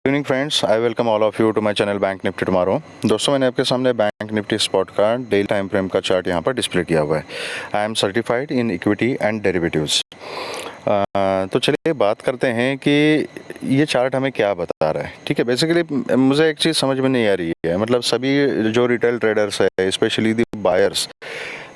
Evening friends, I welcome all of you to my channel Bank Nifty tomorrow. दोस्तों, मैंने आपके सामने Bank Nifty spot का daily time frame का chart यहाँ पर डिस्प्ले किया हुआ है। I am certified in equity and derivatives. तो चलिए बात करते हैं कि ये चार्ट हमें क्या बता रहा है। ठीक है, बेसिकली मुझे एक चीज़ समझ में नहीं आ रही है, मतलब सभी जो रिटेल ट्रेडर्स है, स्पेशली दी बायर्स,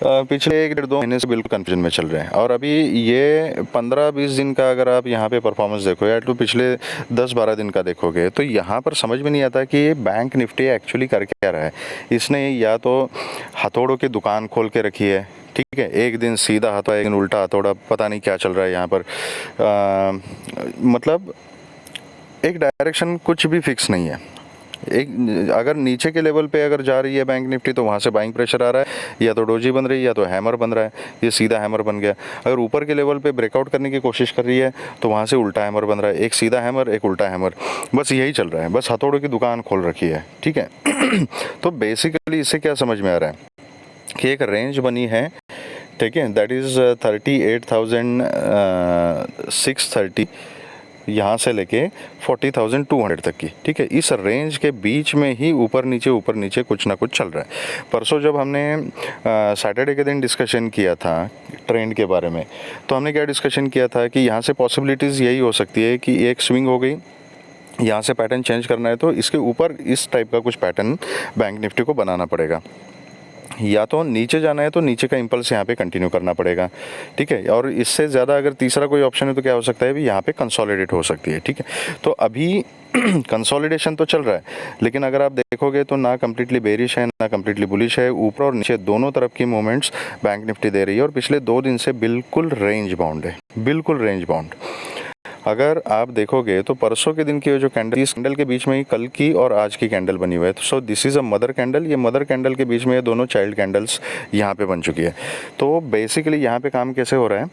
पिछले 1-1.5 महीने से बिल्कुल कन्फ्यूजन में चल रहे हैं। और अभी ये 15-20 दिन का अगर आप यहाँ पे परफॉर्मेंस देखो या तो पिछले 10-12 दिन का देखोगे, तो यहाँ पर समझ में नहीं आता कि ये बैंक निफ्टी एक्चुअली कर क्या रहा है। इसने या तो हथौड़ों की दुकान खोल के रखी है, ठीक है, एक दिन सीधा हथौड़ा, एक दिन उल्टा हथौड़ा, पता नहीं क्या चल रहा है यहाँ पर। मतलब एक डायरेक्शन कुछ भी फिक्स नहीं है। एक अगर नीचे के लेवल पे अगर जा रही है बैंक निफ्टी, तो वहाँ से बाइंग प्रेशर आ रहा है, या तो डोजी बन रही है या तो हैमर बन रहा है। ये सीधा हैमर बन गया। अगर ऊपर के लेवल पे ब्रेकआउट करने की कोशिश कर रही है, तो वहाँ से उल्टा हैमर बन रहा है, एक सीधा हैमर एक उल्टा हैमर, बस यही चल रहा है, बस हथौड़ों की दुकान खोल रखी है। ठीक है। तो बेसिकली इससे क्या समझ में आ रहा है कि एक रेंज बनी है, ठीक है, दैट इज़ 38,630 यहाँ से लेके 40,200 तक की। ठीक है, इस रेंज के बीच में ही ऊपर नीचे कुछ ना कुछ चल रहा है। परसों जब हमने सैटरडे के दिन डिस्कशन किया था ट्रेंड के बारे में, तो हमने क्या डिस्कशन किया था कि यहाँ से पॉसिबिलिटीज़ यही हो सकती है कि एक स्विंग हो गई, यहाँ से पैटर्न चेंज करना है तो इसके ऊपर इस टाइप का कुछ पैटर्न बैंक निफ्टी को बनाना पड़ेगा, या तो नीचे जाना है तो नीचे का इंपल्स यहाँ पे कंटिन्यू करना पड़ेगा। ठीक है, और इससे ज़्यादा अगर तीसरा कोई ऑप्शन है तो क्या हो सकता है, भी यहाँ पे कंसोलिडेट हो सकती है। ठीक है, तो अभी कंसोलिडेशन तो चल रहा है, लेकिन अगर आप देखोगे तो ना कम्प्लीटली बेरिश है ना कम्प्लीटली बुलिश है। ऊपर और नीचे दोनों तरफ की मूवमेंट्स बैंक निफ्टी दे रही है, और पिछले 2 दिन से बिल्कुल रेंज बाउंड है, बिल्कुल रेंज बाउंड। अगर आप देखोगे तो परसों के दिन की जो कैंडल, इस कैंडल के बीच में ही कल की और आज की कैंडल बनी हुई है। So this is a mother candle. ये मदर कैंडल के बीच में ये दोनों चाइल्ड कैंडल्स यहाँ पे बन चुकी है। तो बेसिकली यहाँ पे काम कैसे हो रहा है,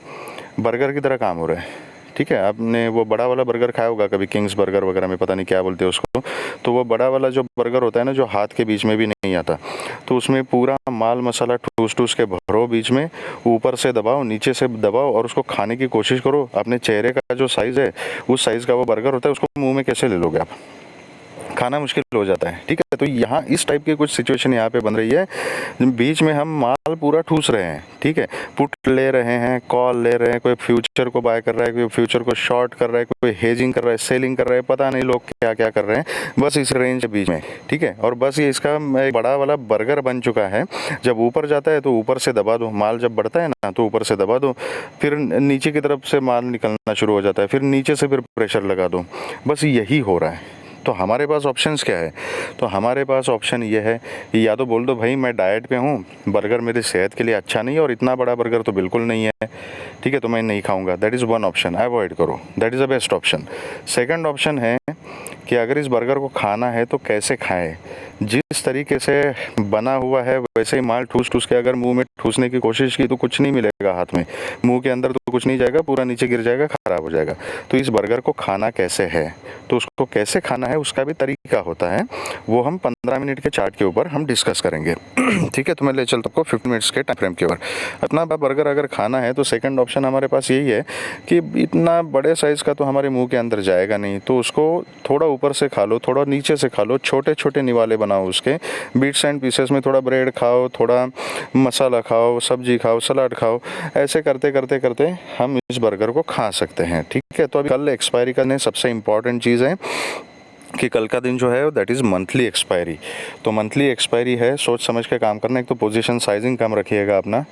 बर्गर की तरह काम हो रहा है। ठीक है, आपने वो बड़ा वाला बर्गर खाया होगा कभी, किंग्स बर्गर वगैरह में, पता नहीं क्या बोलते हैं उसको। तो वो बड़ा वाला जो बर्गर होता है ना, जो हाथ के बीच में भी नहीं आता, तो उसमें पूरा माल मसाला ठूस ठूस के भरो बीच में, ऊपर से दबाओ नीचे से दबाओ, और उसको खाने की कोशिश करो। अपने चेहरे का जो साइज़ है, उस साइज़ का वो बर्गर होता है, उसको मुंह में कैसे ले लोगे आप, खाना मुश्किल हो जाता है। ठीक है, तो यहाँ इस टाइप की कुछ सिचुएशन यहाँ पे बन रही है। बीच में हम माल पूरा ठूस रहे हैं, ठीक है, पुट ले रहे हैं, कॉल ले रहे हैं, कोई फ्यूचर को बाय कर रहा है, कोई फ्यूचर को शॉर्ट कर रहा है, कोई हेजिंग कर रहा है, सेलिंग कर रहा है, पता नहीं लोग क्या क्या कर रहे हैं, बस इस रेंज के बीच में। ठीक है, और बस ये इसका एक बड़ा वाला बर्गर बन चुका है। जब ऊपर जाता है तो ऊपर से दबा दो, माल जब बढ़ता है ना तो ऊपर से दबा दो, फिर नीचे की तरफ से माल निकलना शुरू हो जाता है, फिर नीचे से फिर प्रेशर लगा दो, बस यही हो रहा है। तो हमारे पास ऑप्शंस क्या है, तो हमारे पास ऑप्शन ये है कि या तो बोल दो भाई मैं डाइट पे हूँ, बर्गर मेरी सेहत के लिए अच्छा नहीं है, और इतना बड़ा बर्गर तो बिल्कुल नहीं है, ठीक है, तो मैं नहीं खाऊंगा। That is one option, avoid करो, that is the best option. Second option है कि अगर इस बर्गर को खाना है तो कैसे खाएं, जिस तरीके से बना हुआ है वैसे ही माल ठूस ठूस के अगर मुंह में ठूसने की कोशिश की तो कुछ नहीं मिलेगा हाथ में, मुंह के अंदर तो कुछ नहीं जाएगा, पूरा नीचे गिर जाएगा, खराब हो जाएगा। तो इस बर्गर को खाना कैसे है, तो उसको कैसे खाना है उसका भी तरीका होता है, वो हम 15 मिनट के चार्ट के ऊपर हम डिस्कस करेंगे। ठीक है, तो मैं ले चलता हूँ 50 मिनट्स के टाइम फ्रेम के ऊपर। अपना बर्गर अगर खाना है तो सेकंड ऑप्शन हमारे पास यही है कि इतना बड़े साइज़ का तो हमारे मुंह के अंदर जाएगा नहीं, तो उसको थोड़ा ऊपर से खा लो, थोड़ा नीचे से खा लो, छोटे छोटे निवाले बनाओ उसके, बिट्स एंड पीसेस में थोड़ा ब्रेड खाओ, थोड़ा मसाला खाओ, सब्जी खाओ, सलाद खाओ, ऐसे करते करते करते हम इस बर्गर को खा सकते हैं। ठीक है, तो अभी कल एक्सपायरी करने सबसे इम्पॉर्टेंट चीज़ है कि कल का दिन जो है दैट इज़ मंथली एक्सपायरी। तो मंथली एक्सपायरी है, सोच समझ के काम करना। एक तो पोजीशन साइजिंग कम रखिएगा अपना,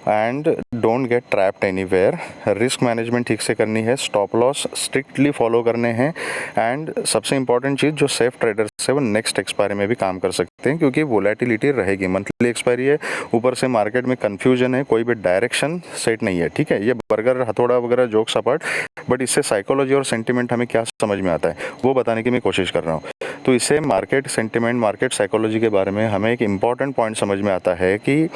and don't get trapped anywhere. Risk management ठीक से करनी है, स्टॉप लॉस स्ट्रिक्टली फॉलो करने हैं, एंड सबसे इंपॉर्टेंट चीज़ जो सेफ ट्रेडर्स है वो नेक्स्ट एक्सपायरी में भी काम कर सकते हैं, क्योंकि वोलेटिलिटी रहेगी। मंथली एक्सपायरी है, ऊपर से मार्केट में कन्फ्यूजन है, कोई भी डायरेक्शन सेट नहीं है। ठीक है, ये बर्गर हथौड़ा वगैरह जोक्स अपार्ट, बट इससे साइकोलॉजी और सेंटिमेंट हमें क्या समझ में आता है वो बताने की मैं कोशिश कर रहा हूँ। तो इससे मार्केट सेंटिमेंट, मार्केट साइकोलॉजी के बारे में हमें एक इम्पॉर्टेंट पॉइंट समझ में आता है कि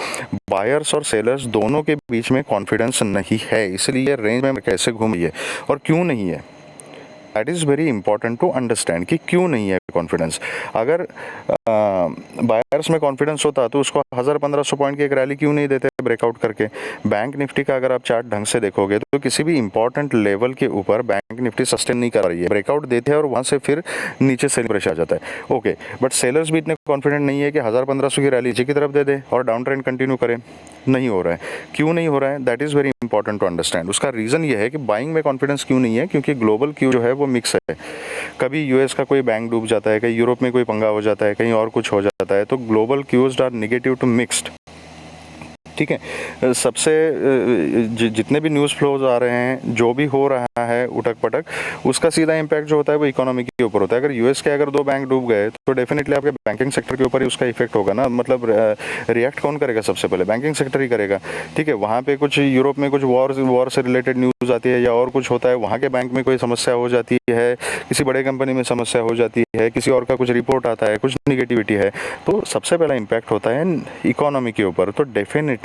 बायर्स और सेलर्स दोनों के बीच में कॉन्फिडेंस नहीं है, इसलिए रेंज में कैसे घूम रही है और क्यों नहीं है। That is very important to understand कि क्यों नहीं है कॉन्फिडेंस। अगर बायर्स में कॉन्फिडेंस होता तो उसको 1000-1500 पॉइंट की एक रैली क्यों नहीं देते ब्रेकआउट करके। बैंक निफ्टी का अगर आप चार्ट ढंग से देखोगे तो किसी भी इंपॉर्टेंट लेवल के ऊपर बैंक निफ्टी सस्टेन नहीं कर रही है, ब्रेकआउट देते हैं और वहाँ से फिर नीचे सेलिंग प्रेशर आ जाता है। ओके, बट सेलर्स भी इतने कॉन्फिडेंट नहीं है कि 1000-1500 की रैली नीचे की तरफ दे दे और डाउन ट्रेंड कंटिन्यू करें। नहीं हो रहा है। क्यों नहीं हो रहा है? That is very important to understand. उसका रीज़न ये है कि बाइंग में कॉन्फिडेंस क्यों नहीं है, क्योंकि ग्लोबल क्यू जो है वो मिक्स है। कभी यूएस का कोई बैंक डूब जाता है, कहीं यूरोप में कोई पंगा हो जाता है, कहीं और कुछ हो जाता है, तो global cues are negative to mixed. ठीक है, सबसे जितने भी न्यूज़ फ्लोज आ रहे हैं, जो भी हो रहा है उठक पटक, उसका सीधा इम्पैक्ट जो होता है वो इकोनॉमी के ऊपर होता है। अगर यूएस के अगर 2 बैंक डूब गए तो डेफिनेटली आपके बैंकिंग सेक्टर के ऊपर ही उसका इफेक्ट होगा ना। मतलब रिएक्ट कौन करेगा? सबसे पहले बैंकिंग सेक्टर ही करेगा। ठीक है, वहाँ पे कुछ यूरोप में कुछ वॉर से रिलेटेड न्यूज़ आती है या और कुछ होता है, वहाँ के बैंक में कोई समस्या हो जाती है, किसी बड़े कंपनी में समस्या हो जाती है, किसी और का कुछ रिपोर्ट आता है, कुछ निगेटिविटी है, तो सबसे पहला इम्पैक्ट होता है इकोनॉमी के ऊपर। तो डेफिनेटली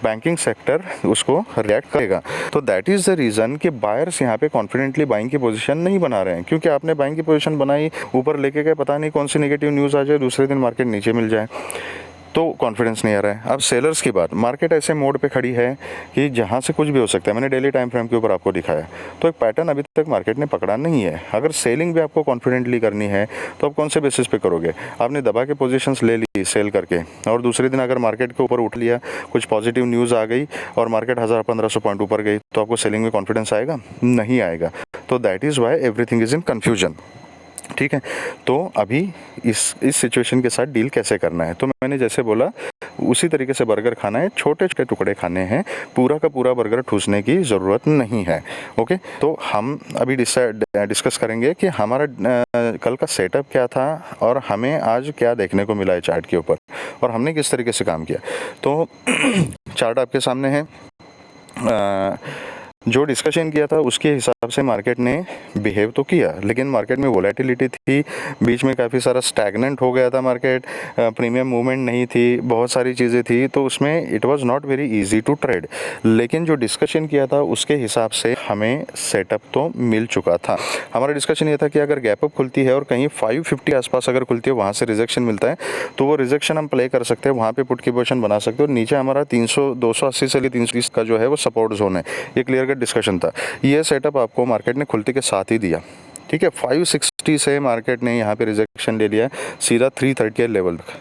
बैंकिंग सेक्टर उसको रिएक्ट करेगा। तो दैट इज़ द रीज़न कि बायर्स यहाँ पे कॉन्फिडेंटली बाइंग की पोजीशन नहीं बना रहे हैं, क्योंकि आपने बाइंग की पोजीशन बनाई, ऊपर लेके गए, पता नहीं कौन सी नेगेटिव न्यूज़ आ जाए, दूसरे दिन मार्केट नीचे मिल जाए, तो कॉन्फिडेंस नहीं आ रहा है। अब सेलर्स की बात, मार्केट ऐसे मोड पे खड़ी है कि जहाँ से कुछ भी हो सकता है। मैंने डेली टाइम फ्रेम के ऊपर आपको दिखाया, तो एक पैटर्न अभी तक मार्केट ने पकड़ा नहीं है। अगर सेलिंग भी आपको कॉन्फिडेंटली करनी है तो आप कौन से बेसिस पे करोगे? आपने दबा के पोजीशंस ले ली सेल करके, और दूसरे दिन अगर मार्केट के ऊपर उठ लिया, कुछ पॉजिटिव न्यूज़ आ गई और मार्केट 1000-1500 पॉइंट ऊपर गई, तो आपको सेलिंग में कॉन्फिडेंस आएगा? नहीं आएगा। तो that is why everything is in confusion. ठीक है, तो अभी इस सिचुएशन के साथ डील कैसे करना है? तो मैंने जैसे बोला उसी तरीके से बर्गर खाना है, छोटे छोटे टुकड़े खाने हैं, पूरा का पूरा बर्गर ठूसने की ज़रूरत नहीं है। ओके, तो हम अभी डिस्कस करेंगे कि हमारा कल का सेटअप क्या था और हमें आज क्या देखने को मिला है चार्ट के ऊपर, और हमने किस तरीके से काम किया। तो चार्ट आपके सामने है। जो डिस्कशन किया था उसके हिसाब से मार्केट ने बिहेव तो किया, लेकिन मार्केट में वोलेटिलिटी थी, बीच में काफ़ी सारा स्टैगनेंट हो गया था मार्केट, प्रीमियम मूवमेंट नहीं थी, बहुत सारी चीज़ें थी, तो उसमें it was not very easy to trade. लेकिन जो डिस्कशन किया था उसके हिसाब से हमें सेटअप तो मिल चुका था। हमारा डिस्कशन ये था कि अगर गैप अप खुलती है और कहीं 550 आसपास अगर खुलती है, वहाँ से रिजेक्शन मिलता है, तो वो रिजेक्शन हम प्ले कर सकते हैं, वहाँ पे पुट की पोजीशन बना सकते हैं, और नीचे हमारा 280 से 330 का जो है वो सपोर्ट जोन है। ये क्लियर डिस्कशन था। ये सेटअप आपको मार्केट ने खुलते के साथ ही दिया। ठीक है, 560 से मार्केट ने यहाँ पे रिजेक्शन ले लिया सीधा 330 के लेवल तक,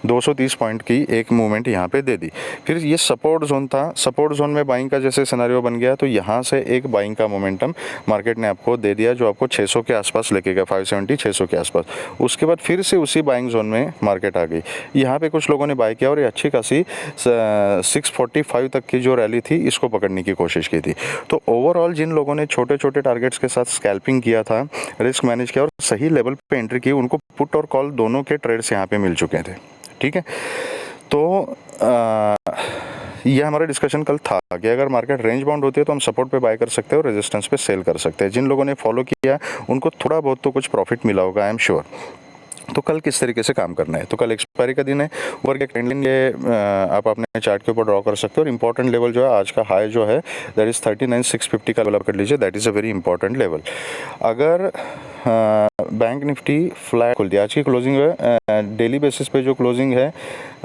230 पॉइंट की एक मूवमेंट यहाँ पे दे दी। फिर ये सपोर्ट जोन था, सपोर्ट जोन में बाइंग का जैसे सिनेरियो बन गया, तो यहाँ से एक बाइंग का मोमेंटम मार्केट ने आपको दे दिया, जो आपको 600 के आसपास लेके गया, 570 600 के आसपास। उसके बाद फिर से उसी बाइंग जोन में मार्केट आ गई। यहाँ पे कुछ लोगों ने बाय किया और ये अच्छी खासी 645 तक की जो रैली थी इसको पकड़ने की कोशिश की थी। तो ओवरऑल जिन लोगों ने छोटे छोटे टारगेट्स के साथ स्कैल्पिंग किया था, रिस्क मैनेज किया और सही लेवल पे एंट्री की, उनको पुट और कॉल दोनों के ट्रेड्स यहाँ पे मिल चुके थे। ठीक है, तो ये हमारा डिस्कशन कल था कि अगर मार्केट रेंज बाउंड होती है तो हम सपोर्ट पे बाय कर सकते हैं और रेजिस्टेंस पे सेल कर सकते हैं। जिन लोगों ने फॉलो किया उनको थोड़ा बहुत तो कुछ प्रॉफिट मिला होगा, आई एम श्योर। तो कल किस तरीके से काम करना है? तो कल एक्सपायरी का दिन है, ऊपर के ट्रेंड लाइन ये आप अपने चार्ट के ऊपर ड्रॉ कर सकते हो, और इंपॉर्टेंट लेवल जो है आज का हाई जो है दैट इज़ 39,650 का लेवल कर लीजिए, that is a very important level. अगर बैंक निफ्टी फ्लैट खुलती है, आज की क्लोजिंग जो है डेली बेसिस पे जो क्लोजिंग है,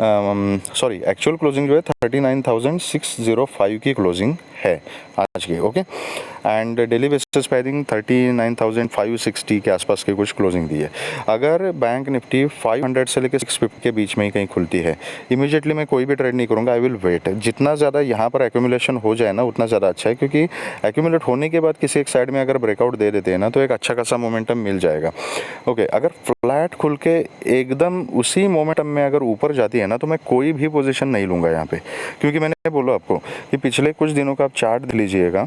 सॉरी एक्चुअल क्लोजिंग जो है 39,605 की क्लोजिंग है आज की। ओके, एंड डेली बेसिस पे आई थिंक 39,560 के आसपास की कुछ क्लोजिंग दी है। अगर बैंक निफ्टी 500 से लेकर 650 के बीच में ही कहीं खुलती है, इमीडिएटली मैं कोई भी ट्रेड नहीं करूँगा, आई विल वेट। जितना ज़्यादा यहाँ पर एक्यूमुलेशन हो जाए ना उतना ज़्यादा अच्छा है, क्योंकि एक्यूमुलेट होने के बाद किसी एक साइड में अगर ब्रेकआउट दे देते हैं ना तो एक अच्छा खासा मोमेंटम मिल जाएगा। ओके, अगर फ्लैट खुल के एकदम उसी मोमेंटम में अगर ऊपर जाती है ना तो मैं कोई भी पोजीशन नहीं लूँगा यहाँ पे, क्योंकि मैंने बोला आपको कि पिछले कुछ दिनों का आप चार्ट देख लीजिएगा,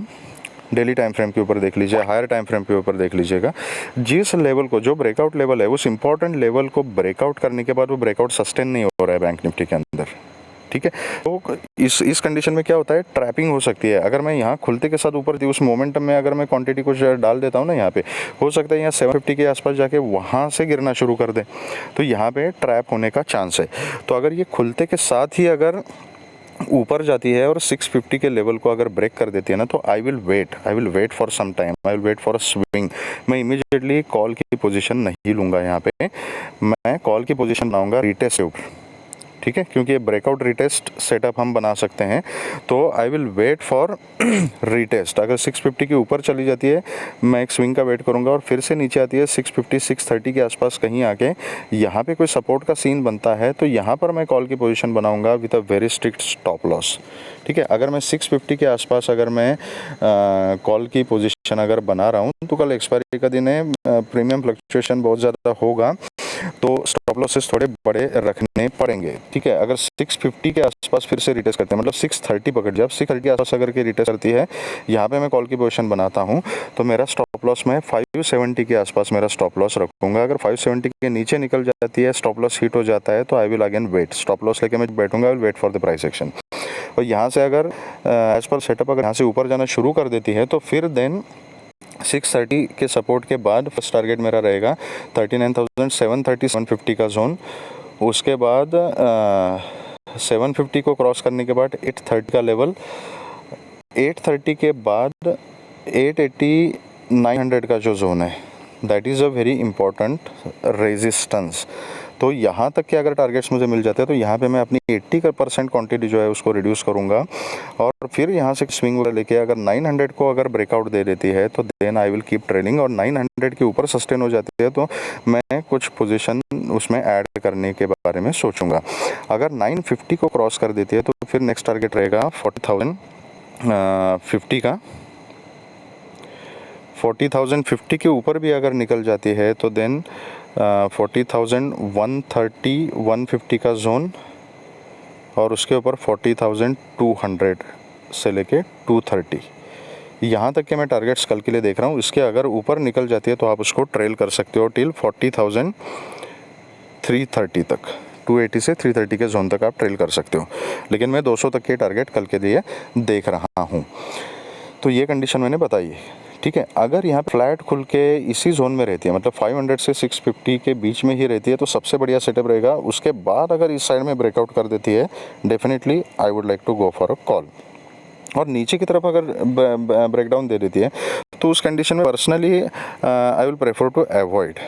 डेली टाइम फ्रेम के ऊपर देख लीजिए, हायर टाइम फ्रेम के ऊपर देख लीजिएगा, जिस लेवल को, जो ब्रेकआउट लेवल है, उस इंपॉर्टेंट लेवल को ब्रेकआउट करने के बाद वो ब्रेकआउट सस्टेन नहीं हो रहा है बैंक निफ्टी के अंदर। ठीक है, तो इस कंडीशन में क्या होता है, ट्रैपिंग हो सकती है। अगर मैं यहाँ खुलते के साथ ऊपर थी उस मोमेंटम में अगर मैं क्वांटिटी कुछ डाल देता हूँ ना यहाँ पे, हो सकता है यहाँ 750 के आसपास जाके वहाँ से गिरना शुरू कर दे, तो यहाँ पे ट्रैप होने का चांस है। तो अगर ये खुलते के साथ ही अगर ऊपर जाती है और 650 के लेवल को अगर ब्रेक कर देती है ना, तो I will wait for some time, I will wait for a swing. मैं इमीडिएटली कॉल की पोजीशन नहीं लूँगा, यहाँ पे मैं कॉल की पोजीशन बनाऊँगा रीटेस्ट के ऊपर। ठीक है, क्योंकि ये ब्रेकआउट रीटेस्ट सेटअप हम बना सकते हैं। तो I will wait for retest. अगर 650 के ऊपर चली जाती है मैं एक स्विंग का वेट करूंगा, और फिर से नीचे आती है 650 630 के आसपास कहीं आके यहाँ पे कोई सपोर्ट का सीन बनता है तो यहाँ पर मैं कॉल की पोजीशन बनाऊंगा with a very strict stop loss. ठीक है, अगर मैं 650 के आसपास अगर मैं कॉल की पोजीशन अगर बना रहा हूँ तो कल एक्सपायरी का दिन है, प्रीमियम फ्लक्चुएशन बहुत ज़्यादा होगा तो स्टॉप लॉसेस थोड़े बड़े रखने पड़ेंगे। ठीक है, अगर 650 के आसपास फिर से रिटेस्ट करते हैं, मतलब 630 पकड़, जब 630 के आसपास अगर के रिटेस्ट करती है यहाँ पे मैं कॉल की पोजीशन बनाता हूँ तो मेरा स्टॉप लॉस मैं 570 के आसपास मेरा स्टॉप लॉस रखूंगा। अगर 570 के नीचे निकल जाती है, स्टॉप लॉस हिट हो जाता है तो I will again wait, stop loss लेके मैं बैठूंगा, I will wait for the price action. और यहाँ से अगर एज पर सेटअप अगर यहाँ से ऊपर जाना शुरू कर देती है तो फिर देन 630 के सपोर्ट के बाद फर्स्ट टारगेट मेरा रहेगा 39,730 750 का जोन। उसके बाद 750 को क्रॉस करने के बाद 830 का लेवल, 830 के बाद 880 900 का जो जोन है that is a very important resistance. तो यहाँ तक के अगर टारगेट्स मुझे मिल जाते हैं तो यहाँ पे मैं अपनी 80% क्वांटिटी जो है उसको रिड्यूस करूँगा, और फिर यहाँ से स्विंग वगैरह लेके अगर 900 को अगर ब्रेकआउट दे देती है तो then I will keep trailing, और 900 के ऊपर सस्टेन हो जाती है तो मैं कुछ पोजीशन उसमें ऐड करने के बारे में सोचूंगा। अगर 950 को क्रॉस कर देती है तो फिर नेक्स्ट टारगेट रहेगा 40,050 का। 40,050 के ऊपर भी अगर निकल जाती है तो देन 40,130 150 का जोन, और उसके ऊपर 40,200 से लेके 230 यहाँ तक के मैं टारगेट्स कल के लिए देख रहा हूँ। इसके अगर ऊपर निकल जाती है तो आप उसको ट्रेल कर सकते हो टिल 40,330 तक, 280 से 330 के जोन तक आप ट्रेल कर सकते हो, लेकिन मैं 200 तक के टारगेट कल के लिए देख रहा हूँ। तो ये कंडीशन मैंने बताई है। ठीक है, अगर यहाँ फ्लैट खुल के इसी जोन में रहती है, मतलब 500 से 650 के बीच में ही रहती है तो सबसे बढ़िया सेटअप रहेगा। उसके बाद अगर इस साइड में ब्रेकआउट कर देती है definitely I would like to go for a call, और नीचे की तरफ अगर ब्रेकडाउन दे देती है तो उस कंडीशन में personally I will prefer to avoid.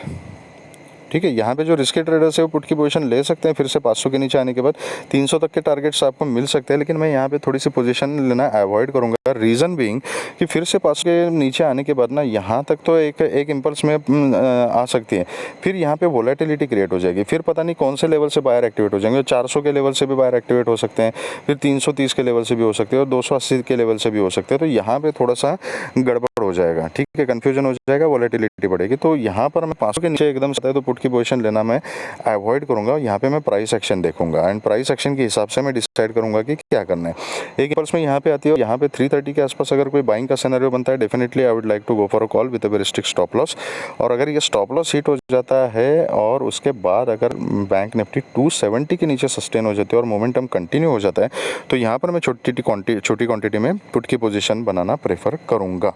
ठीक है, यहाँ पे जो रिस्की ट्रेडर्स है वो पुट की पोजीशन ले सकते हैं, फिर से 500 के नीचे आने के बाद 300 तक के टारगेट्स आपको मिल सकते हैं, लेकिन मैं यहाँ पे थोड़ी सी पोजीशन लेना अवॉइड करूँगा। रीज़न बीइंग कि फिर से 500 के नीचे आने के बाद ना यहाँ तक तो एक इम्पल्स में आ सकती है, फिर यहाँ पे वोलेटिलिटी क्रिएट हो जाएगी, फिर पता नहीं कौन से लेवल से बायर एक्टिवेट हो जाएंगे। 400 के लेवल से भी बायर एक्टिवेट हो सकते हैं, फिर 330 के लेवल से भी हो सकते हैं, और 280 के लेवल से भी हो सकते हैं। तो यहाँ पे थोड़ा सा गड़बड़ हो जाएगा, ठीक है, कन्फ्यूजन हो जाएगा, वोलेटिलिटी बढ़ेगी। तो यहाँ पर मैं 500 के नीचे एकदम से तो पुट की पोजीशन लेना मैं अवॉइड करूंगा। यहाँ पे मैं प्राइस एक्शन देखूंगा, एंड प्राइस एक्शन के हिसाब से मैं डिसाइड करूंगा कि क्या करना है। एक इम्पल्स में यहाँ पे आती है, यहाँ पे 330 के आसपास अगर कोई बाइंग का सिनेरियो बनता है definitely I would like to go for a call with a very strict stop loss. और अगर ये स्टॉप लॉस हिट हो जाता है और उसके बाद अगर बैंक निफ्टी 270 के नीचे सस्टेन हो जाती है और मोमेंटम कंटिन्यू हो जाता है तो यहाँ पर मैं छोटी क्वांटिटी में पुट की पोजीशन बनाना प्रेफर करूँगा।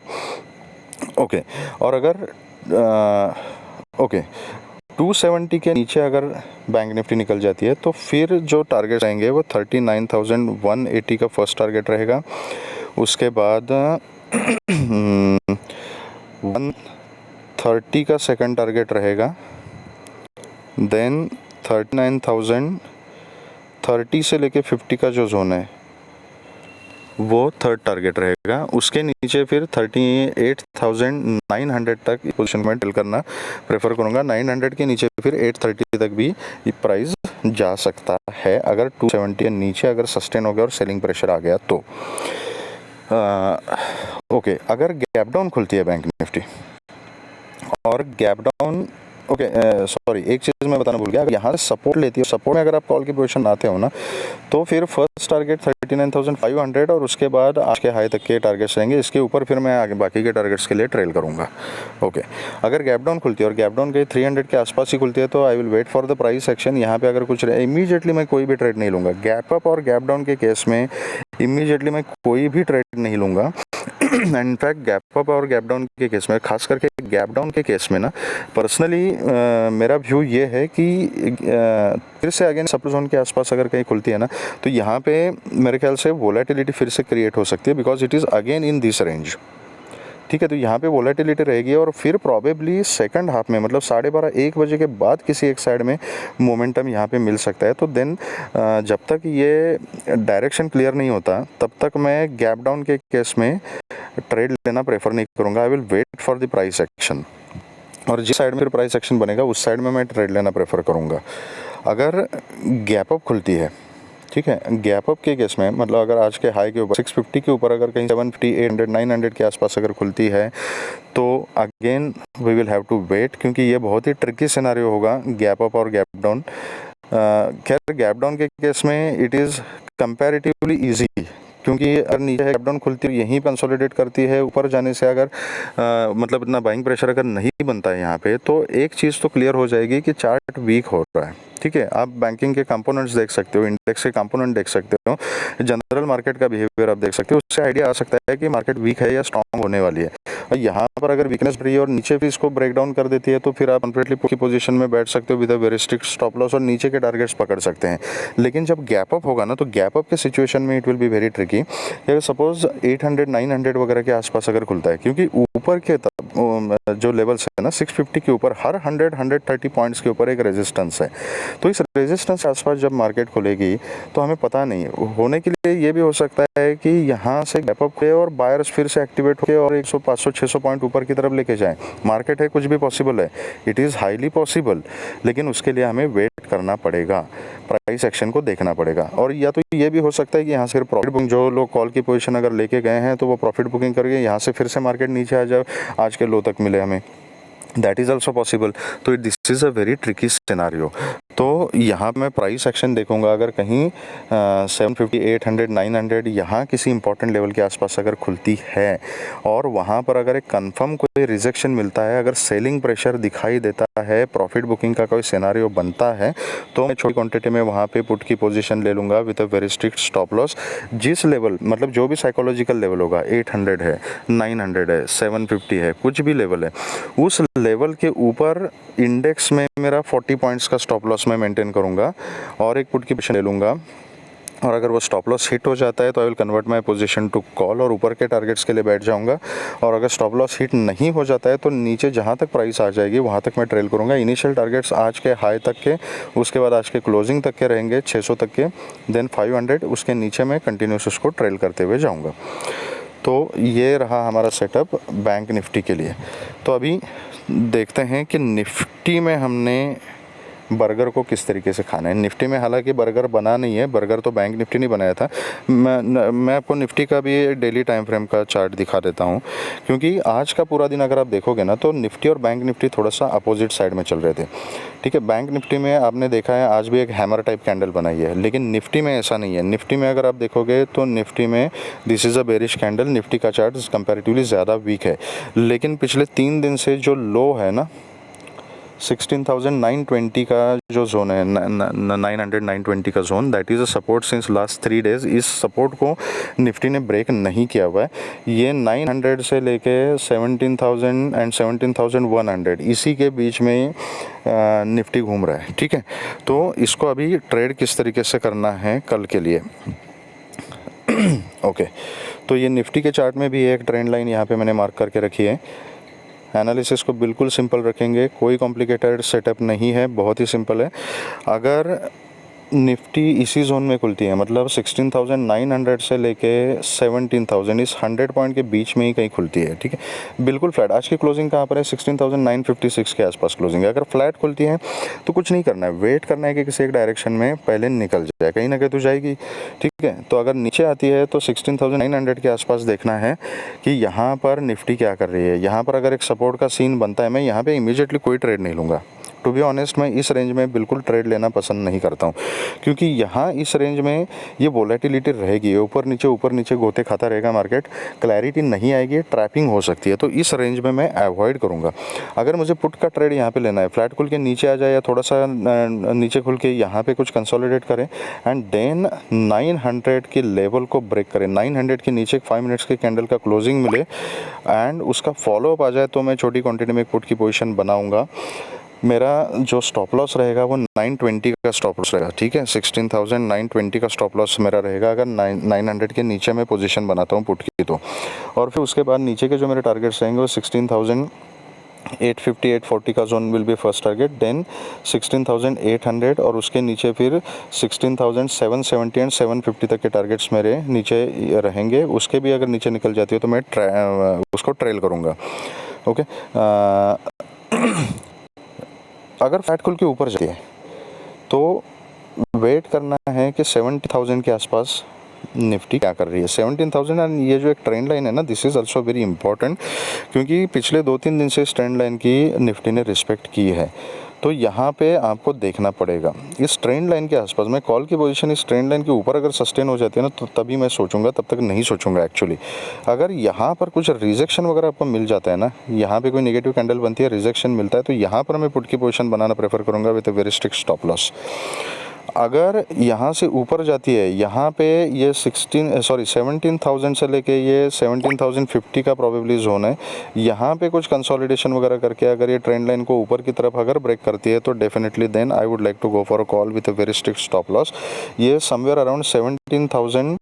ओके, और अगर 270 के नीचे अगर बैंक निफ्टी निकल जाती है तो फिर जो टारगेट रहेंगे वो 39,180 का फर्स्ट टारगेट रहेगा। उसके बाद 130 का सेकंड टारगेट रहेगा, देन 39,030 से लेके 50 का जो जोन है वो थर्ड टारगेट रहेगा। उसके नीचे फिर 38,900 तक पोजीशन में टिल करना प्रेफर करूंगा। 900 के नीचे फिर 830 तक भी ये प्राइस जा सकता है अगर 270 के नीचे अगर सस्टेन हो गया और सेलिंग प्रेशर आ गया तो। ओके, अगर गैप डाउन खुलती है बैंक निफ्टी और गैप डाउन सॉरी एक चीज़ मैं बताना भूल गया, अगर यहाँ से सपोर्ट लेती है, सपोर्ट में अगर आप कॉल की पोजीशन आते हो ना तो फिर फर्स्ट टारगेट 39,500 और उसके बाद आज के हाई तक के टारगेट्स रहेंगे। इसके ऊपर फिर मैं आगे बाकी के टारगेट्स के लिए ट्रेल करूँगा। ओके, अगर गैप डाउन खुलती है और गैप डाउन के 300 के आसपास ही खुलती है तो I will wait for the price action. यहाँ पे अगर कुछ इमीडिएटली मैं कोई भी ट्रेड नहीं लूँगा। गैप अप और गैप डाउन के केस में इमीडिएटली मैं कोई भी ट्रेड नहीं लूँगा। इनफैक्ट गैप अप और गैप डाउन के केस में, खास करके गैप डाउन के केस में ना पर्सनली मेरा व्यू ये है कि फिर से अगेन सप्लाई जोन के आसपास अगर कहीं खुलती है ना तो यहाँ पे मेरे ख्याल से वोलेटिलिटी फिर से क्रिएट हो सकती है, because it is again in this range. ठीक है। तो यहाँ पे वोलेटिलिटी रहेगी और फिर प्रॉबेबली सेकंड हाफ में मतलब 12:30-1 बजे के बाद किसी एक साइड में मोमेंटम यहाँ पे मिल सकता है। तो देन जब तक ये डायरेक्शन क्लियर नहीं होता तब तक मैं गैप डाउन के केस में ट्रेड लेना प्रेफर नहीं करूँगा। I will wait for the price action, और जिस साइड में फिर प्राइस एक्शन बनेगा उस साइड में मैं ट्रेड लेना प्रेफर करूँगा। अगर गैप अप खुलती है, ठीक है, गैप अप के केस में मतलब अगर आज के हाई के ऊपर 650 के ऊपर अगर कहीं 750, 800, 900 के आसपास अगर खुलती है तो again we will have to wait, क्योंकि ये बहुत ही ट्रिकी सिनेरियो होगा गैप अप और गैप डाउन। खैर गैप डाउन के केस में इट इज़ कंपैरेटिवली इजी, क्योंकि अगर नीचे गैप डाउन खुलती है यहीं कंसोलिडेट करती है, ऊपर जाने से अगर मतलब इतना बाइंग प्रेशर अगर नहीं बनता है यहाँ पे, तो एक चीज़ तो क्लियर हो जाएगी कि चार्ट वीक हो रहा है। ठीक है, आप बैंकिंग के कंपोनेंट्स देख सकते हो, इंडेक्स के कंपोनेंट देख सकते हो, जनरल मार्केट का बिहेवियर आप देख सकते हो, उससे आइडिया आ सकता है कि मार्केट वीक है या स्ट्रांग होने वाली है। और यहाँ पर अगर वीकनेस रही है और नीचे भी इसको ब्रेक डाउन कर देती है तो फिर आप कम्प्लीटली की पोजीशन में बैठ सकते हो with a very strict stop loss और नीचे के टारगेट्स पकड़ सकते हैं। लेकिन जब गैप अप होगा ना, तो गैप अप के सिचुएशन में it will be very tricky. अगर सपोज 800, 900 वगैरह के आसपास अगर खुलता है, क्योंकि ऊपर के जो लेवल्स है ना 650 के ऊपर हर 100, 130 पॉइंट्स के ऊपर एक रेजिस्टेंस है। तो इस रेजिस्टेंस के आसपास जब मार्केट खुलेगी तो हमें पता नहीं, होने के लिए ये भी हो सकता है कि यहाँ से गैप अप हुए और बायर्स फिर से एक्टिवेट होकर और 100, 500, 600 पॉइंट ऊपर की तरफ लेके जाएं। मार्केट है, कुछ भी पॉसिबल है, इट इज़ हाईली पॉसिबल, लेकिन उसके लिए हमें वेट करना पड़ेगा, प्राइस एक्शन को देखना पड़ेगा। और या तो ये भी हो सकता है कि यहाँ से प्रॉफिट बुकिंग, जो लोग कॉल की पोजीशन अगर लेके गए हैं तो वो प्रॉफिट बुकिंग करके यहाँ से फिर से मार्केट नीचे आ जाए, आज के लो तक मिले हमें, दैट इज़ ऑल्सो पॉसिबल। तो this is a very tricky scenario. तो यहाँ मैं प्राइस एक्शन देखूंगा, अगर कहीं 750, 800, 900 यहाँ किसी इंपॉर्टेंट लेवल के आसपास अगर खुलती है और वहाँ पर अगर एक कंफर्म कोई रिजेक्शन मिलता है, अगर सेलिंग प्रेशर दिखाई देता है, प्रॉफिट बुकिंग का कोई सिनेरियो बनता है, तो मैं छोटी क्वांटिटी में वहाँ पे पुट की पोजीशन ले लूँगा with a very strict stop loss. जिस लेवल मतलब जो भी साइकोलॉजिकल लेवल होगा, 800 है, 900 है, 750 है, कुछ भी लेवल है, उस लेवल के ऊपर इंडेक्स में मेरा 40 पॉइंट्स का स्टॉप लॉस मैं मेंटेन करूंगा और एक पुट की पोजीशन ले लूँगा। और अगर वो स्टॉप लॉस हिट हो जाता है तो I will convert my position to call और ऊपर के टारगेट्स के लिए बैठ जाऊंगा। और अगर स्टॉप लॉस हिट नहीं हो जाता है तो नीचे जहां तक प्राइस आ जाएगी वहां तक मैं ट्रेल करूंगा। इनिशियल टारगेट्स आज के हाई तक के, उसके बाद आज के क्लोजिंग तक के रहेंगे 600 तक के, देन 500, उसके नीचे मैं कंटिन्यूस उसको ट्रेल करते हुए जाऊँगा। तो ये रहा हमारा सेटअप बैंक निफ्टी के लिए। तो अभी देखते हैं कि निफ्टी में हमने बर्गर को किस तरीके से खाना है। निफ्टी में हालांकि बर्गर बना नहीं है, बर्गर तो बैंक निफ्टी नहीं बनाया था। मैं आपको निफ्टी का भी डेली टाइम फ्रेम का चार्ट दिखा देता हूं, क्योंकि आज का पूरा दिन अगर आप देखोगे ना तो निफ्टी और बैंक निफ्टी थोड़ा सा अपोजिट साइड में चल रहे थे। ठीक है, बैंक निफ्टी में आपने देखा है आज भी एक हैमर टाइप कैंडल बनाई है, लेकिन निफ्टी में ऐसा नहीं है। निफ्टी में अगर आप देखोगे तो निफ्टी में this is a bearish candle, Nifty का चार्ट कंपैरेटिवली ज़्यादा वीक है। लेकिन पिछले 3 दिन से जो लो है ना 16,920 का जो जोन है, 900, 920 का zone, that is a support since last 3 days. इस सपोर्ट को निफ्टी ने ब्रेक नहीं किया हुआ है। ये 900 से लेके 17,000 एंड 17,100 इसी के बीच में निफ्टी घूम रहा है। ठीक है, तो इसको अभी ट्रेड किस तरीके से करना है कल के लिए। ओके, तो ये निफ्टी के चार्ट में भी एक ट्रेंड लाइन यहाँ पे मैंने मार्क करके रखी है। एनालिसिस को बिल्कुल सिंपल रखेंगे, कोई कॉम्प्लिकेटेड सेटअप नहीं है, बहुत ही सिंपल है। अगर निफ्टी इसी जोन में खुलती है, मतलब 16,900 से लेके 17,000, इस 100 पॉइंट के बीच में ही कहीं खुलती है। ठीक है, बिल्कुल फ्लैट। आज की क्लोजिंग कहाँ पर है? 16,956 के आसपास क्लोजिंग है। अगर फ्लैट खुलती है तो कुछ नहीं करना है, वेट करना है कि किसी एक डायरेक्शन में पहले निकल जाए, कहीं ना कहीं तो जाएगी। ठीक है, तो अगर नीचे आती है तो 16,900 के आसपास देखना है कि यहाँ पर निफ्टी क्या कर रही है। यहाँ पर अगर एक सपोर्ट का सीन बनता है, मैं यहाँ पर इमीडिएटली कोई ट्रेड नहीं लूँगा। टू बी ऑनेस्ट, मैं इस रेंज में बिल्कुल ट्रेड लेना पसंद नहीं करता हूँ, क्योंकि यहाँ इस रेंज में ये वोलेटिलिटी रहेगी, ऊपर नीचे गोते खाता रहेगा मार्केट, क्लैरिटी नहीं आएगी, ट्रैपिंग हो सकती है। तो इस रेंज में मैं अवॉइड करूँगा। अगर मुझे पुट का ट्रेड यहाँ पे लेना है, फ्लैट खुल के नीचे आ जाए या थोड़ा सा नीचे खुल के यहाँ पे कुछ कंसोलिडेट करें एंड देन 900 के लेवल को ब्रेक करें, 900 के नीचे 5 मिनट्स के कैंडल का क्लोजिंग मिले एंड उसका फॉलोअप आ जाए, तो मैं छोटी क्वांटिटी में एक पुट की पोजीशन बनाऊँगा। मेरा जो स्टॉप लॉस रहेगा वो 920 का स्टॉप लॉस रहेगा, ठीक है। 16,920 का स्टॉप लॉस मेरा रहेगा अगर 900 के नीचे मैं पोजीशन बनाता हूँ पुट की तो। और फिर उसके बाद नीचे के जो मेरे टारगेट्स रहेंगे वो 16,850 840 का zone will be first target, then 16,800 और उसके नीचे फिर 16,770 एंड 750 तक के टारगेट्स मेरे नीचे रहेंगे। उसके भी अगर नीचे निकल जाती है तो मैं उसको ट्रेल करूँगा, ओके। अगर फ्लैट खुल के ऊपर जाती है तो वेट करना है कि 70,000 के आसपास निफ्टी क्या कर रही है। 17,000 एंड ये जो एक ट्रेंड लाइन है ना, this is also very important, क्योंकि पिछले 2-3 दिन से इस ट्रेंड लाइन की निफ्टी ने रिस्पेक्ट की है। तो यहाँ पे आपको देखना पड़ेगा इस ट्रेंड लाइन के आसपास। मैं कॉल की पोजीशन इस ट्रेंड लाइन के ऊपर अगर सस्टेन हो जाती है ना तो तभी मैं सोचूंगा, तब तक नहीं सोचूंगा एक्चुअली। अगर यहाँ पर कुछ रिजेक्शन वगैरह आपको मिल जाता है ना, यहाँ पे कोई नेगेटिव कैंडल बनती है, रिजेक्शन मिलता है, तो यहाँ पर मैं पुट की पोजीशन बनाना प्रेफर करूँगा with a very strict stop loss. अगर यहाँ से ऊपर जाती है, यहाँ पे ये 17,000 से लेके ये 17,050 का प्रोबेबली जोन है। यहाँ पे कुछ कंसोलिडेशन वगैरह करके अगर ये ट्रेंड लाइन को ऊपर की तरफ अगर ब्रेक करती है तो definitely then I would like to go for a call with a very strict stop loss. ये समवेयर अराउंड 17,030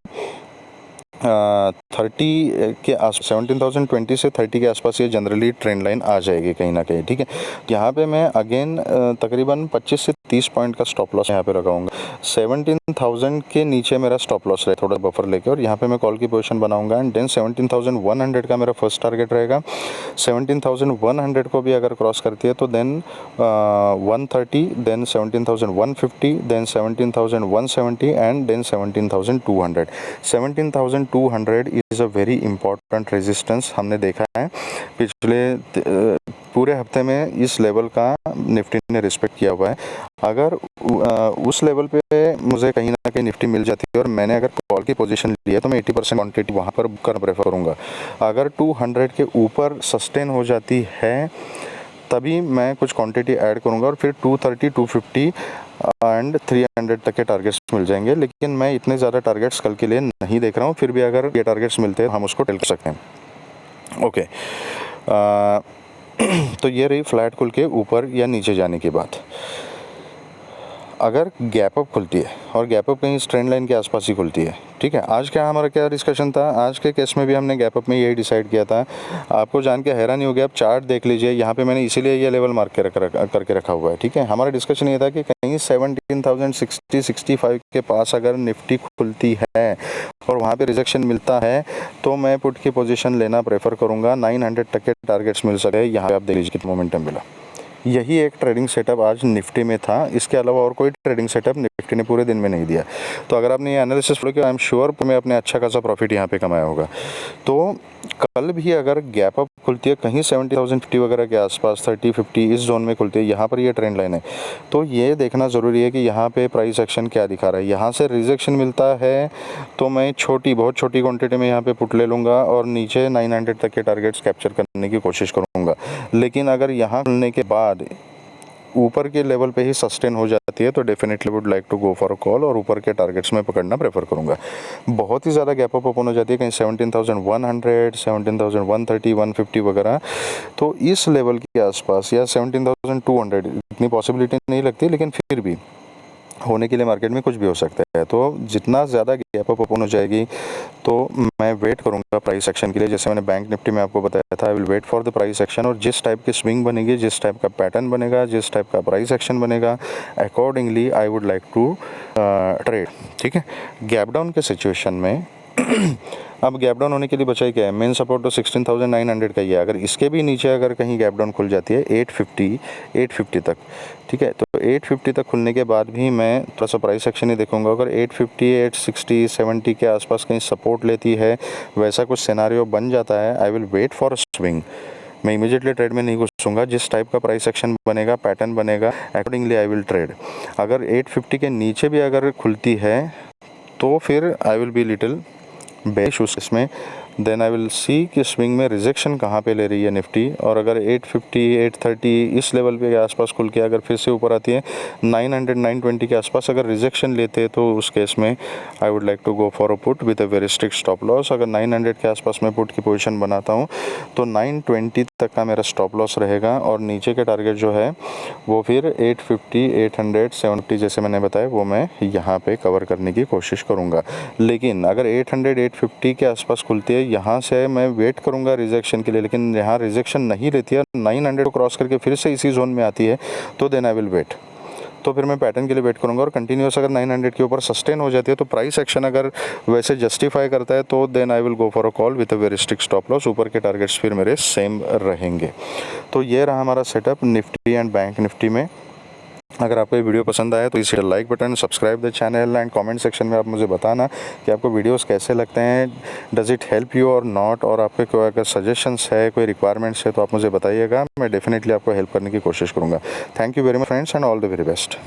के आस 17,020 से 30 के आसपास ये जनरली ट्रेंड लाइन आ जाएगी कहीं ना कहीं, ठीक है। यहाँ पे मैं अगेन तकरीबन 25 से 30 पॉइंट का स्टॉप लॉस यहाँ पे लगाऊंगा। 17,000 के नीचे मेरा स्टॉप लॉस है थोड़ा बफर लेके, और यहाँ पे मैं कॉल की पोजीशन बनाऊंगा एंड देन 17,100 का मेरा फर्स्ट टारगेट रहेगा। 17,100 को भी अगर क्रॉस करती है तो then 130, then 17,150, then 17,170 and then 17,200। 17,200 is a very important resistance. हमने देखा है पिछले पूरे हफ्ते में इस लेवल का निफ्टी ने रिस्पेक्ट किया हुआ है। अगर उस लेवल पे मुझे कहीं ना कहीं निफ्टी मिल जाती है और मैंने अगर कॉल की पोजीशन ली है तो मैं 80% क्वांटिटी वहाँ पर बुक करना प्रेफर करूँगा। अगर 200 के ऊपर सस्टेन हो जाती है तभी मैं कुछ क्वांटिटी ऐड करूँगा और फिर 230, 250 एंड 300 तक के टारगेट्स मिल जाएंगे। लेकिन मैं इतने ज़्यादा टारगेट्स कल के लिए नहीं देख रहा हूँ, फिर भी अगर ये टारगेट्स मिलते हैं हम उसको टेल कर सकते हैं, ओके। तो ये रही फ्लैट खुल के ऊपर या नीचे जाने की बात। अगर गैप अप खुलती है और गैप अप कहीं इस ट्रेंड लाइन के आसपास ही खुलती है, ठीक है। आज हमारा क्या डिस्कशन था, आज के केस में भी हमने गैप अप में यही डिसाइड किया था। आपको जान के हैरानी हो गया, आप चार्ट देख लीजिए, यहाँ पे मैंने इसीलिए ये लेवल मार्क करके रखा हुआ है, ठीक है। हमारा डिस्कशन ये था कि कहीं 17,060 65 के पास अगर निफ्टी खुलती है और वहाँ पे रिजेक्शन मिलता है तो मैं पुट की पोजीशन लेना प्रेफर करूँगा। 900 तक के टारगेट्स मिल सके, यहाँ पे आप देख लीजिए कितना मोमेंटम मिला। यही एक ट्रेडिंग सेटअप आज निफ्टी में था, इसके अलावा और कोई ट्रेडिंग सेटअप निफ्टी ने पूरे दिन में नहीं दिया। तो अगर आपने ये एनालिसिस फॉलो किया, आई एम श्योर मैं अपने अच्छा खासा प्रॉफिट यहाँ पे कमाया होगा। तो कल भी अगर गैप अप खुलती है कहीं 70,050 वगैरह के आसपास, 30-50 इस जोन में खुलती है, यहाँ पर ये ट्रेंड लाइन है, तो ये देखना ज़रूरी है कि यहाँ पे प्राइस एक्शन क्या दिखा रहा है। यहाँ से रिजेक्शन मिलता है तो मैं बहुत छोटी क्वांटिटी में यहाँ पे पुट ले लूँगा और नीचे 900 तक के टारगेट्स कैप्चर करने की कोशिश करूँगा। लेकिन अगर यहाँ खुलने के बाद ऊपर के लेवल पे ही सस्टेन हो जाती है तो definitely would like to go for a call और ऊपर के टारगेट्स में पकड़ना प्रेफर करूंगा। बहुत ही ज़्यादा गैप अप ओपन हो जाती है कहीं 17,100, 17,130, 150 वगैरह, तो इस लेवल के आसपास या 17,200 इतनी पॉसिबिलिटी नहीं लगती, लेकिन फिर भी होने के लिए मार्केट में कुछ भी हो सकता है। तो जितना ज़्यादा गैप अप ओपन हो जाएगी तो मैं वेट करूंगा प्राइस एक्शन के लिए। जैसे मैंने बैंक निफ्टी में आपको बताया था, I will wait for the price action, और जिस टाइप की स्विंग बनेगी, जिस टाइप का पैटर्न बनेगा, जिस टाइप का प्राइस एक्शन बनेगा, accordingly I would like to trade, ठीक है। गैप डाउन के सिचुएशन में अब गैप डाउन होने के लिए बचा क्या है, मेन सपोर्ट तो 16,900 का ही है। अगर इसके भी नीचे अगर कहीं गैप डाउन खुल जाती है 850 तक, ठीक है, तो 850 तक खुलने के बाद भी मैं थोड़ा सा प्राइस एक्शन ही देखूंगा। अगर 850, 860, 70 के आसपास कहीं सपोर्ट लेती है, वैसा कुछ सिनारियो बन जाता है, I will wait for a swing. मैं इमीडिएटली ट्रेड में नहीं घुसूंगा, जिस टाइप का प्राइस एक्शन बनेगा, पैटर्न बनेगा, अकॉर्डिंगली आई विल ट्रेड। अगर 850 के नीचे भी अगर खुलती है तो फिर आई विल बी लिटिल बेश उसमें, देन आई विल सी कि स्विंग में रिजेक्शन कहाँ पे ले रही है निफ्टी, और अगर 850 830 इस लेवल पे के आसपास खुल के अगर फिर से ऊपर आती है 900 920 के आसपास अगर रिजेक्शन लेते हैं तो उस केस में I would like to go for a put with a very strict stop loss. अगर 900 के आसपास मैं पुट की पोजीशन बनाता हूँ तो 920 तक का मेरा स्टॉप लॉस रहेगा, और नीचे के टारगेट जो है वो फिर 850 800 750 जैसे मैंने बताया वो मैं यहाँ पे कवर करने की कोशिश करूँगा। लेकिन अगर 800 850 के आसपास खुलती है यहाँ से मैं वेट करूँगा रिजेक्शन के लिए, लेकिन यहाँ रिजेक्शन नहीं रहती है, 900 को क्रॉस करके फिर से इसी जोन में आती है तो देन आई विल वेट। तो फिर मैं पैटर्न के लिए वेट करूंगा, और कंटिन्यूस अगर 900 के ऊपर सस्टेन हो जाती है तो प्राइस एक्शन अगर वैसे जस्टिफाई करता है तो then I will go for a call with a very strict stop loss. ऊपर के टारगेट्स फिर मेरे सेम रहेंगे। तो ये रहा हमारा setup Nifty and bank Nifty में। अगर आपको ये वीडियो पसंद आया तो इसे like button, subscribe the channel and comment section में आप मुझे बताना कि आपको वीडियोस कैसे लगते हैं, डज़ इट हेल्प यू और नॉट, और आपके कोई अगर सजेशंस है, कोई रिक्वायरमेंट्स है तो आप मुझे बताइएगा, मैं डेफिनेटली आपको हेल्प करने की कोशिश करूँगा। Thank you very much friends and all the very best.